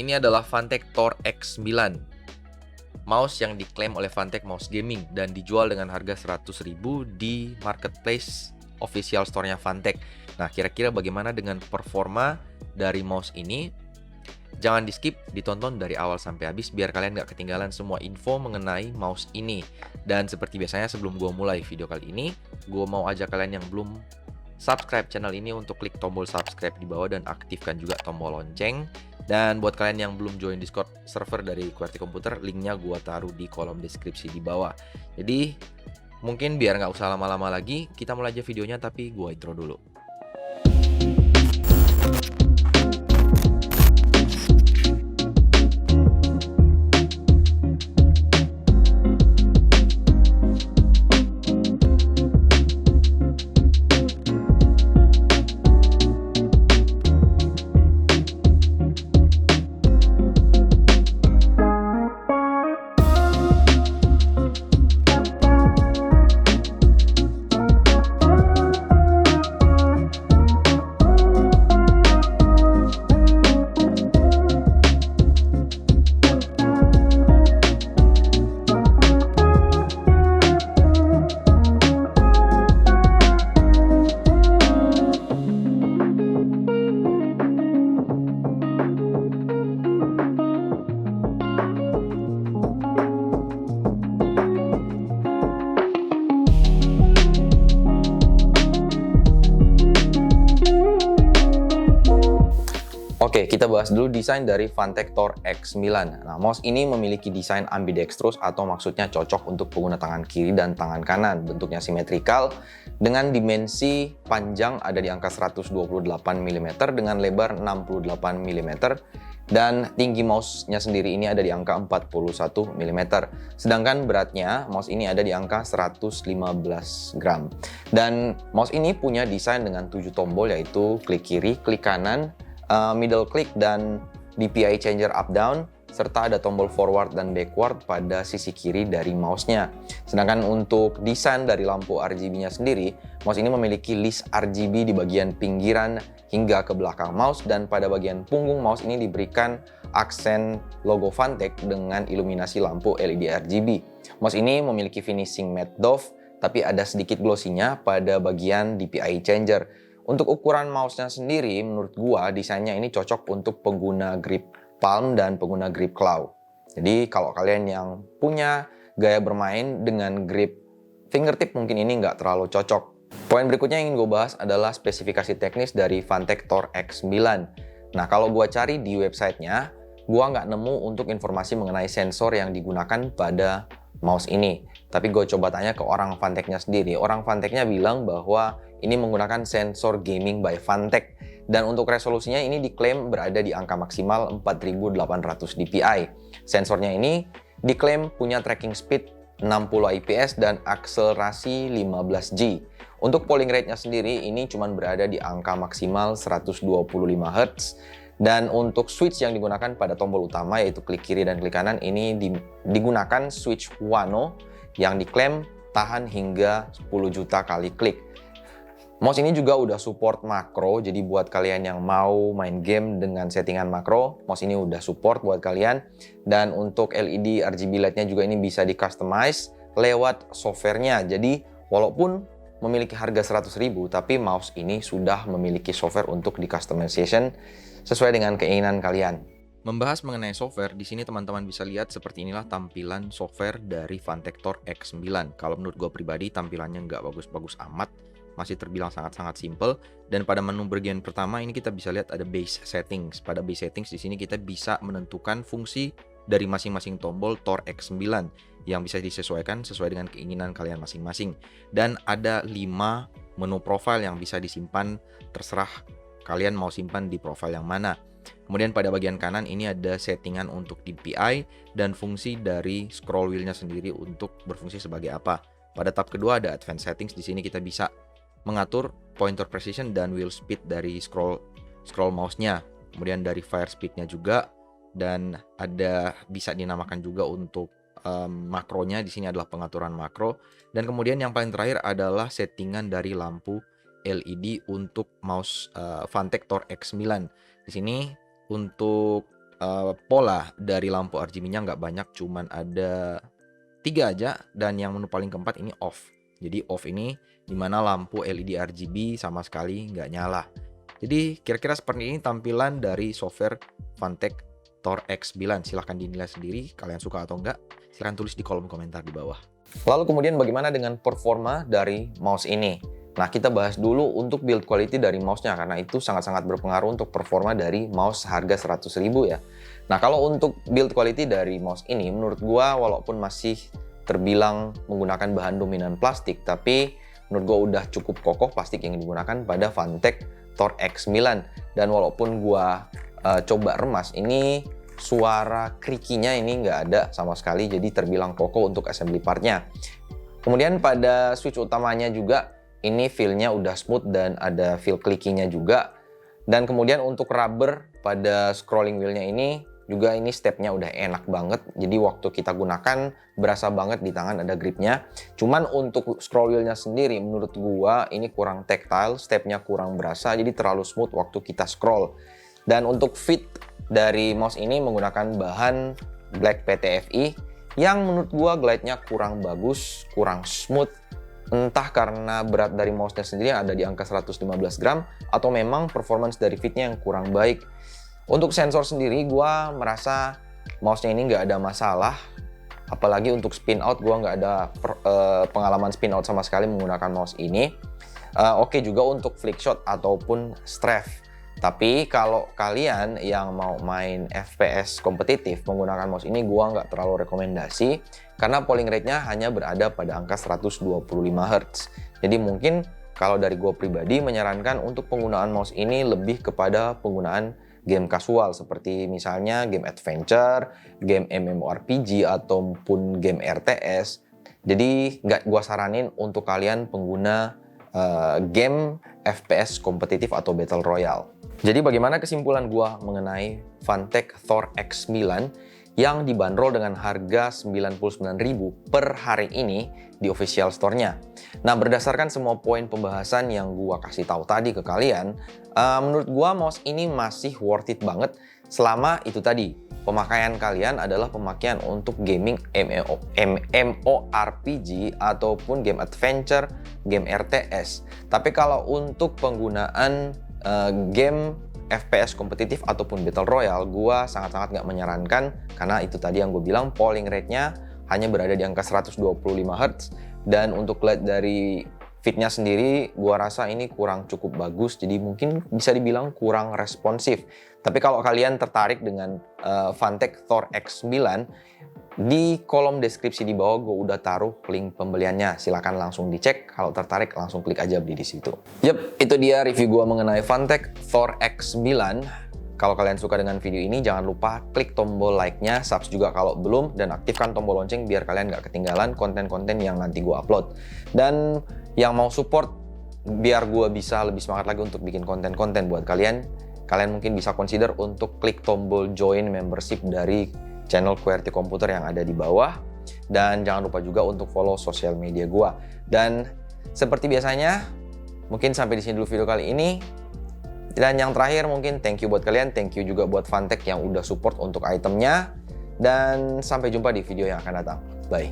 ini adalah Phanteks Thor X9. Mouse yang diklaim oleh Phanteks Mouse Gaming dan dijual dengan harga 100.000 di marketplace official store-nya Phanteks. Nah, kira-kira bagaimana dengan performa dari mouse ini? Jangan di-skip, ditonton dari awal sampai habis biar kalian nggak ketinggalan semua info mengenai mouse ini. Dan seperti biasanya sebelum gue mulai video kali ini, gue mau ajak kalian yang belum subscribe channel ini untuk klik tombol subscribe di bawah dan aktifkan juga tombol lonceng. Dan buat kalian yang belum join Discord server dari QWERTY Komputer, linknya gue taruh di kolom deskripsi di bawah. Jadi mungkin biar nggak usah lama-lama lagi, kita mulai aja videonya, tapi gue intro dulu. Oke, kita bahas dulu desain dari Phanteks Thor X9. Nah, mouse ini memiliki desain ambidextrous atau maksudnya cocok untuk pengguna tangan kiri dan tangan kanan. Bentuknya simetrikal dengan dimensi panjang ada di angka 128 mm dengan lebar 68 mm dan tinggi mouse-nya sendiri ini ada di angka 41 mm. Sedangkan beratnya mouse ini ada di angka 115 gram. Dan mouse ini punya desain dengan 7 tombol yaitu klik kiri, klik kanan, middle click dan DPI changer up down, serta ada tombol forward dan backward pada sisi kiri dari mouse-nya. Sedangkan untuk desain dari lampu RGB-nya sendiri, mouse ini memiliki list RGB di bagian pinggiran hingga ke belakang mouse, dan pada bagian punggung mouse ini diberikan aksen logo Phanteks dengan iluminasi lampu LED RGB. Mouse ini memiliki finishing matte doff, tapi ada sedikit glossy-nya pada bagian DPI changer. Untuk ukuran mouse-nya sendiri, menurut gua desainnya ini cocok untuk pengguna grip palm dan pengguna grip claw. Jadi kalau kalian yang punya gaya bermain dengan grip fingertip mungkin ini nggak terlalu cocok. Poin berikutnya yang ingin gue bahas adalah spesifikasi teknis dari Phanteks Thor X9. Nah, kalau gua cari di websitenya, gua nggak nemu untuk informasi mengenai sensor yang digunakan pada mouse ini. Tapi gue coba tanya ke orang Phanteks-nya sendiri. Orang Phanteks-nya bilang bahwa ini menggunakan sensor gaming by Phanteks. Dan untuk resolusinya ini diklaim berada di angka maksimal 4800 dpi. Sensornya ini diklaim punya tracking speed 60 IPS dan akselerasi 15G. Untuk polling rate-nya sendiri ini cuma berada di angka maksimal 125 Hz. Dan untuk switch yang digunakan pada tombol utama yaitu klik kiri dan klik kanan ini digunakan switch Wano yang diklaim tahan hingga 10 juta kali klik. Mouse ini juga udah support makro, jadi buat kalian yang mau main game dengan settingan makro, mouse ini udah support buat kalian. Dan untuk LED RGB light-nya juga ini bisa di-customize lewat software-nya. Jadi walaupun memiliki harga 100.000, tapi mouse ini sudah memiliki software untuk di-customization sesuai dengan keinginan kalian. Membahas mengenai software, di sini teman-teman bisa lihat seperti inilah tampilan software dari Phanteks Thor X9. Kalau menurut gue pribadi tampilannya nggak bagus-bagus amat, masih terbilang sangat-sangat simple. Dan pada menu bagian pertama ini kita bisa lihat ada base settings. Pada base settings di sini kita bisa menentukan fungsi dari masing-masing tombol Thor X9 yang bisa disesuaikan sesuai dengan keinginan kalian masing-masing. Dan ada 5 menu profile yang bisa disimpan, terserah kalian mau simpan di profile yang mana. Kemudian pada bagian kanan ini ada settingan untuk DPI dan fungsi dari scroll wheel-nya sendiri untuk berfungsi sebagai apa. Pada tab kedua ada advanced settings, di sini kita bisa mengatur pointer precision dan wheel speed dari scroll mouse-nya. Kemudian dari fire speed-nya juga, dan ada bisa dinamakan juga untuk makronya. Di sini adalah pengaturan makro. Dan kemudian yang paling terakhir adalah settingan dari lampu LED untuk mouse Phanteks Thor X9. Di sini untuk pola dari lampu RGB-nya nggak banyak, cuman ada 3 aja, dan yang menu paling keempat ini off. Jadi off ini dimana lampu LED RGB sama sekali nggak nyala. Jadi kira-kira seperti ini tampilan dari software Phanteks X9. Silahkan dinilai sendiri, kalian suka atau enggak, silahkan tulis di kolom komentar di bawah. Lalu kemudian bagaimana dengan performa dari mouse ini? Nah, kita bahas dulu untuk build quality dari mouse-nya, karena itu sangat-sangat berpengaruh untuk performa dari mouse harga 100.000 ya. Nah, kalau untuk build quality dari mouse ini, menurut gua walaupun masih terbilang menggunakan bahan dominan plastik, tapi menurut gua udah cukup kokoh plastik yang digunakan pada Phanteks X9. Dan walaupun gua coba remas, ini suara creaky-nya ini nggak ada sama sekali, jadi terbilang kokoh untuk assembly part-nya. Kemudian pada switch utamanya juga, ini feel-nya udah smooth dan ada feel clicky-nya juga. Dan kemudian untuk rubber pada scrolling wheel-nya ini, juga ini step-nya udah enak banget. Jadi waktu kita gunakan, berasa banget di tangan ada grip-nya. Cuman untuk scroll wheel-nya sendiri, menurut gua ini kurang tactile, step-nya kurang berasa, jadi terlalu smooth waktu kita scroll. Dan untuk fit dari mouse ini menggunakan bahan black PTFE yang menurut gua glide-nya kurang bagus, kurang smooth. Entah karena berat dari mouse-nya sendiri ada di angka 115 gram atau memang performance dari fitnya yang kurang baik. Untuk sensor sendiri gua merasa mouse-nya ini nggak ada masalah. Apalagi untuk spin out, gua nggak ada pengalaman spin out sama sekali menggunakan mouse ini. Oke juga untuk flick shot ataupun strafe. Tapi kalau kalian yang mau main FPS kompetitif menggunakan mouse ini, gua nggak terlalu rekomendasi karena polling rate-nya hanya berada pada angka 125 Hz. Jadi mungkin kalau dari gua pribadi menyarankan untuk penggunaan mouse ini lebih kepada penggunaan game kasual seperti misalnya game adventure, game MMORPG ataupun game RTS. Jadi nggak gua saranin untuk kalian pengguna game FPS kompetitif atau Battle Royale. Jadi bagaimana kesimpulan gua mengenai Phanteks X9 yang dibanderol dengan harga 99.000 per hari ini di official store-nya. Nah, berdasarkan semua poin pembahasan yang gua kasih tahu tadi ke kalian, menurut gua mouse ini masih worth it banget selama itu tadi. Pemakaian kalian adalah pemakaian untuk gaming MMORPG ataupun game adventure, game RTS. Tapi kalau untuk penggunaan game FPS kompetitif ataupun Battle Royale, gua sangat-sangat nggak menyarankan karena itu tadi yang gue bilang polling rate-nya hanya berada di angka 125 Hz, dan untuk LED dari fitnya sendiri gua rasa ini kurang cukup bagus, jadi mungkin bisa dibilang kurang responsif. Tapi kalau kalian tertarik dengan Phanteks X9, di kolom deskripsi di bawah gue udah taruh link pembeliannya. Silahkan langsung dicek, kalau tertarik langsung klik aja beli di situ. Yep, itu dia review gue mengenai Phanteks X9. Kalau kalian suka dengan video ini, jangan lupa klik tombol like-nya, subs juga kalau belum, dan aktifkan tombol lonceng biar kalian nggak ketinggalan konten-konten yang nanti gue upload. Dan yang mau support, biar gue bisa lebih semangat lagi untuk bikin konten-konten buat kalian, kalian mungkin bisa consider untuk klik tombol join membership dari channel QWERTY Komputer yang ada di bawah. Dan jangan lupa juga untuk follow sosial media gue. Dan seperti biasanya, mungkin sampai di sini dulu video kali ini. Dan yang terakhir mungkin thank you buat kalian, thank you juga buat Phanteks yang udah support untuk itemnya. Dan sampai jumpa di video yang akan datang. Bye.